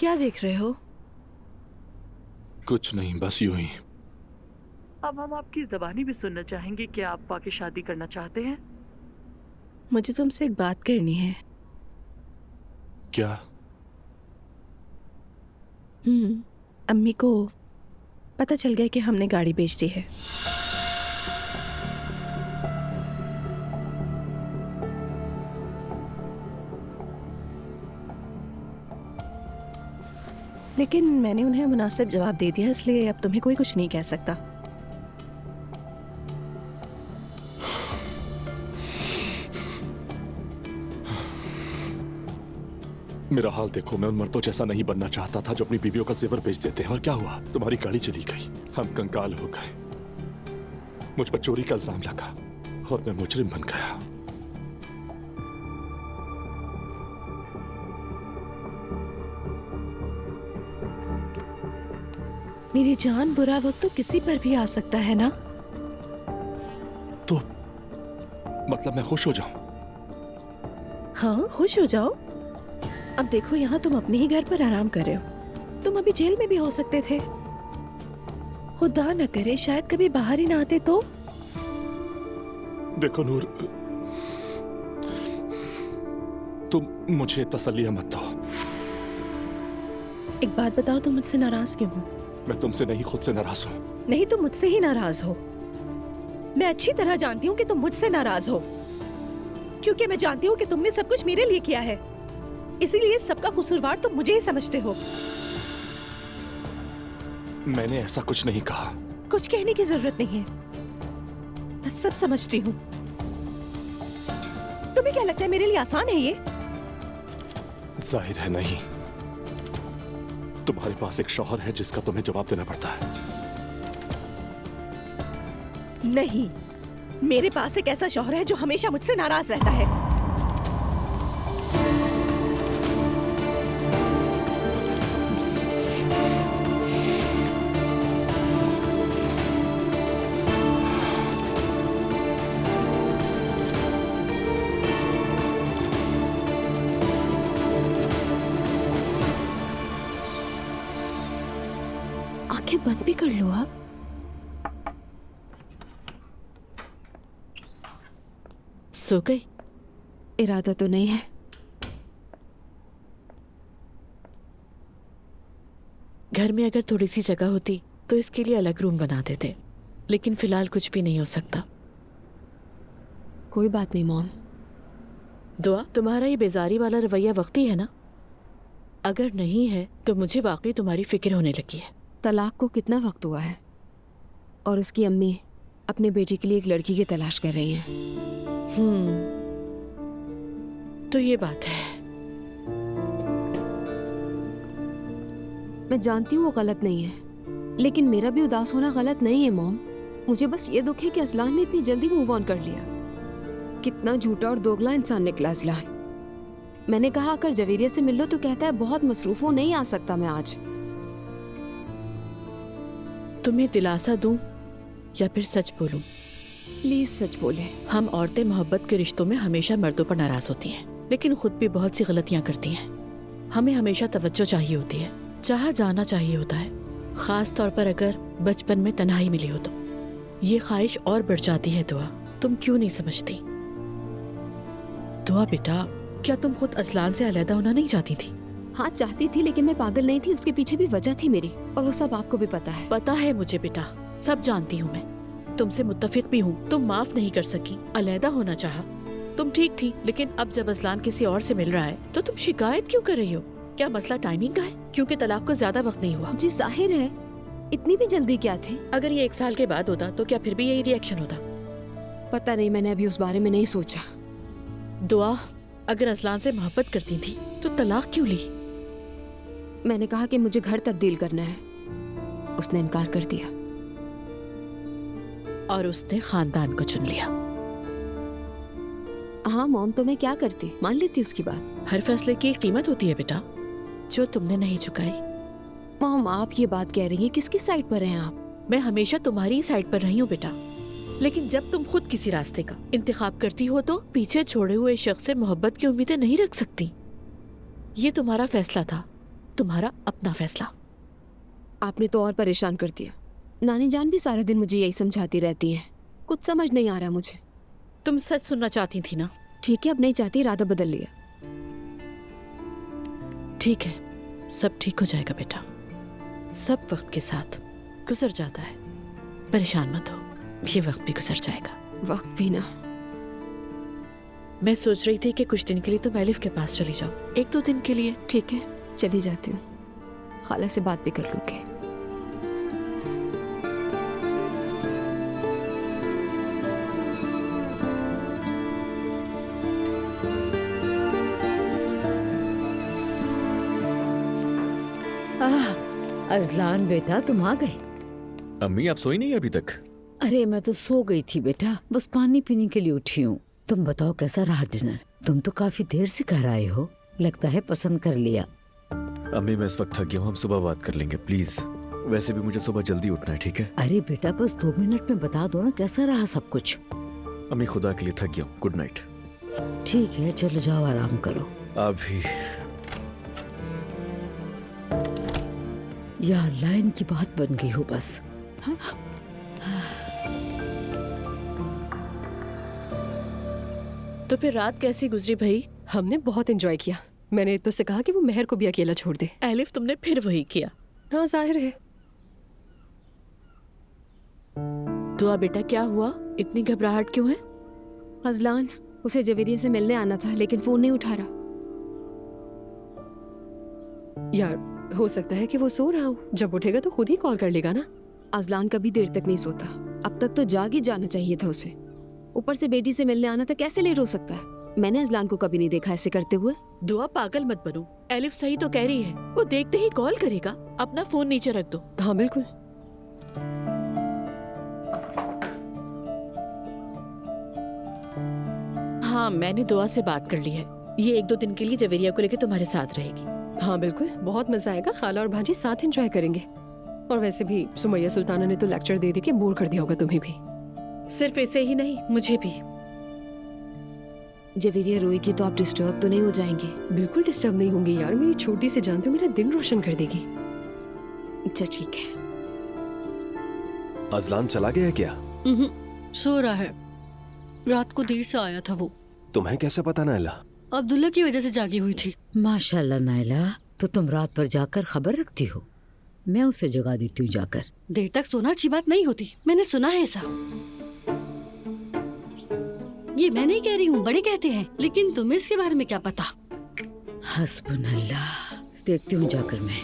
क्या देख रहे हो? कुछ नहीं, बस यूं ही। अब हम आपकी ज़बानी भी सुनना चाहेंगे। क्या आप वाकई शादी करना चाहते हैं? मुझे तुमसे एक बात करनी है। क्या? अम्मी को पता चल गया कि हमने गाड़ी बेच दी है। लेकिन मैंने उन्हें मुनासिब जवाब दे दिया, इसलिए अब तुम्हें कोई कुछ नहीं कह सकता। मेरा हाल देखो, मैं उन मर्दों जैसा नहीं बनना चाहता था जो अपनी बीवियों का जेवर बेच देते हैं। और क्या हुआ? तुम्हारी गाड़ी चली गई, हम कंगाल हो गए, मुझ पर चोरी का इल्जाम लगा और मैं मुजरिम बन गया। मेरी जान, बुरा वक्त तो किसी पर भी आ सकता है ना। तो मतलब मैं खुश हो जाऊं? हाँ, खुश हो जाओ। अब देखो, यहाँ तुम अपने ही घर पर आराम कर रहे हो। तुम अभी जेल में भी हो सकते थे। खुदा न करे शायद कभी बाहर ही ना आते तो। देखो नूर, तुम मुझे तसल्ली मत दो। एक बात बताओ, तुम मुझसे नाराज क्यों हो? मैं तुमसे नहीं, खुद से नाराज हूं। नहीं, तुम मुझसे ही नाराज हो। मैं अच्छी तरह जानती हूँ कि तुम मुझसे नाराज हो, क्योंकि मैं जानती हूँ कि तुमने सब कुछ मेरे लिए किया है। इसीलिए सबका कसूरवार तुम मुझे ही समझते हो। मैंने ऐसा कुछ नहीं कहा। कुछ कहने की जरूरत नहीं है, मैं सब समझती हूँ। तुम्हें क्या लगता है मेरे लिए आसान है ये? जाहिर है नहीं। तुम्हारे पास एक शौहर है जिसका तुम्हें जवाब देना पड़ता है। नहीं, मेरे पास एक ऐसा शौहर है जो हमेशा मुझसे नाराज रहता है। आंखें बंद भी कर लो आप। सो गई? इरादा तो नहीं है। घर में अगर थोड़ी सी जगह होती तो इसके लिए अलग रूम बना देते, लेकिन फिलहाल कुछ भी नहीं हो सकता। कोई बात नहीं मॉम। दुआ, तुम्हारा ये बेजारी वाला रवैया वक्ती है ना? अगर नहीं है तो मुझे वाकई तुम्हारी फिक्र होने लगी है। तलाक को कितना वक्त हुआ है और उसकी अम्मी अपने बेटे के लिए एक लड़की की तलाश कर रही हैं। तो ये बात है। मैं जानती हूँ वो गलत नहीं है, लेकिन मेरा भी उदास होना गलत नहीं है मॉम। मुझे बस ये दुख है कि असलान ने इतनी जल्दी मूव ऑन कर लिया। कितना झूठा और दोगला इंसान निकला असलान। मैंने कहा अगर जवेरिया से मिल लो तो कहता है बहुत मसरूफ हूँ, नहीं आ सकता मैं आज। तुम्हें दिलासा दूं या फिर सच बोलूं? प्लीज सच बोले। हम औरतें मोहब्बत के रिश्तों में हमेशा मर्दों पर नाराज होती हैं, लेकिन खुद भी बहुत सी गलतियां करती हैं। हमें हमेशा तवज्जो चाहिए होती है, चाहा जाना चाहिए होता है, खास तौर पर अगर बचपन में तन्हाई मिली हो तो। ये ख्वाहिश और बढ़ जाती है। दुआ, तुम क्यों नहीं समझती? दुआ बेटा, क्या तुम खुद असलान से अलहदा होना नहीं चाहती थी? हाँ चाहती थी, लेकिन मैं पागल नहीं थी। उसके पीछे भी वजह थी मेरी, और वो सब आपको भी पता है। पता है मुझे बेटा, सब जानती हूँ मैं। तुमसे मुत्तफिक भी हूँ। तुम माफ नहीं कर सकी, अलहदा होना चाहा। तुम ठीक थी, लेकिन अब जब असलान किसी और से मिल रहा है तो तुम शिकायत क्यों कर रही हो? क्या मसला टाइमिंग का है? क्योंकि तलाक को ज्यादा वक्त नहीं हुआ। जी जाहिर है, इतनी भी जल्दी क्या थी? अगर ये 1 साल के बाद होता तो क्या फिर भी यही रिएक्शन होता? पता नहीं, मैंने अभी उस बारे में नहीं सोचा। दुआ, अगर असलान से मोहब्बत करती थी तो तलाक क्यों ली? मैंने कहा कि मुझे घर तब्दील करना है, उसने इनकार कर दिया। और उसने खानदान को चुन लिया। हाँ मॉम, तो मैं क्या करती, मान लेती उसकी बात। हर फैसले की एक कीमत होती है बेटा, जो तुमने नहीं चुकाई। मॉम आप ये बात कह रही हैं, किसकी साइड पर हैं आप? मैं हमेशा तुम्हारी साइड पर रही हूँ बेटा, लेकिन जब तुम खुद किसी रास्ते का इंतखाब करती हो तो पीछे छोड़े हुए शख्स से मोहब्बत की उम्मीदें नहीं रख सकती। ये तुम्हारा फैसला था, तुम्हारा अपना फैसला। आपने तो और परेशान कर दिया। नानी जान भी सारा दिन मुझे यही समझाती रहती हैं। कुछ समझ नहीं आ रहा मुझे। तुम सच सुनना चाहती थी ना? ठीक है, अब नहीं चाहती, इरादा बदल लिया। ठीक है, सब ठीक हो जाएगा बेटा। सब वक्त के साथ गुजर जाता है, परेशान मत हो, ये वक्त भी गुजर जाएगा। वक्त भी ना। मैं सोच रही थी कि कुछ दिन के लिए तुम एलिफ के पास चली जाओ, 1-2 दिन के लिए। ठीक है, चली जाती हूँ। खाला से बात भी कर लूंगी। अजलान बेटा, तुम आ गए? अम्मी आप सोई नहीं अभी तक? अरे मैं तो सो गई थी बेटा, बस पानी पीने के लिए उठी हूँ। तुम बताओ कैसा रहा डिनर? तुम तो काफी देर से घर आए हो, लगता है पसंद कर लिया। अम्मी मैं इस वक्त थक गया हूँ, हम सुबह बात कर लेंगे प्लीज। वैसे भी मुझे सुबह जल्दी उठना है, ठीक है? अरे बेटा बस 2 मिनट में बता दो ना कैसा रहा सब कुछ। अम्मी खुदा के लिए थक गया हूँ, गुड नाइट। ठीक है चलो जाओ आराम करो। आप भी। यार लाइन की बात बन गई हो बस। तो फिर रात कैसी गुजरी भाई? हमने बहुत एंजॉय किया। मैंने तो से कहा कि वो मेहर को भी अकेला छोड़ दे। एलिफ तुमने फिर वही किया। हाँ जाहिर है। दुआ बेटा क्या हुआ, इतनी घबराहट क्यों है? अजलान, उसे जवेरिया से मिलने आना था लेकिन फोन नहीं उठा रहा। यार हो सकता है कि वो सो रहा हो, जब उठेगा तो खुद ही कॉल कर लेगा ना। अजलान कभी देर तक नहीं सोता, अब तक तो जाग ही जाना चाहिए था उसे। ऊपर से बेटी से मिलने आना था, कैसे लेट हो सकता है? मैंने अजलान को कभी नहीं देखा ऐसे करते हुए। दुआ पागल मत बनो, एलिफ सही तो कह रही है, वो देखते ही कॉल करेगा। अपना फोन नीचे रख दो। हाँ बिल्कुल। हाँ मैंने दुआ से बात कर ली है, ये 1-2 दिन के लिए जवेरिया को लेकर तुम्हारे साथ रहेगी। हाँ बिल्कुल, बहुत मजा आएगा। खाला और भांजी साथ एंजॉय करेंगे। और वैसे भी सुमैया सुल्ताना ने तो लेक्चर दे के बोर कर दिया होगा तुम्हें भी। सिर्फ इसे ही नहीं, मुझे भी। जवेरिया रोएगी तो आप डिस्टर्ब तो नहीं हो जाएंगे? बिल्कुल डिस्टर्ब नहीं होंगे यार, मेरी छोटी सी जान तो मेरा दिन रोशन कर देगी। अच्छा ठीक है। अजलान चला गया क्या? सो रहा है, रात को देर से आया था वो। तुम्हें कैसे पता नायला? अब्दुल्ला की वजह से जागी हुई थी। माशाल्लाह नायला, तो तुम रात पर जाकर खबर रखती हो। मैं उसे जगा देती हूँ जाकर। देर तक सोना अच्छी बात नहीं होती, मैंने सुना है ऐसा। ये मैं नहीं कह रही हूँ, बड़े कहते हैं, लेकिन तुम्हें इसके बारे में क्या पता? हस्बुनल्लाह, देखती हूँ जाकर मैं।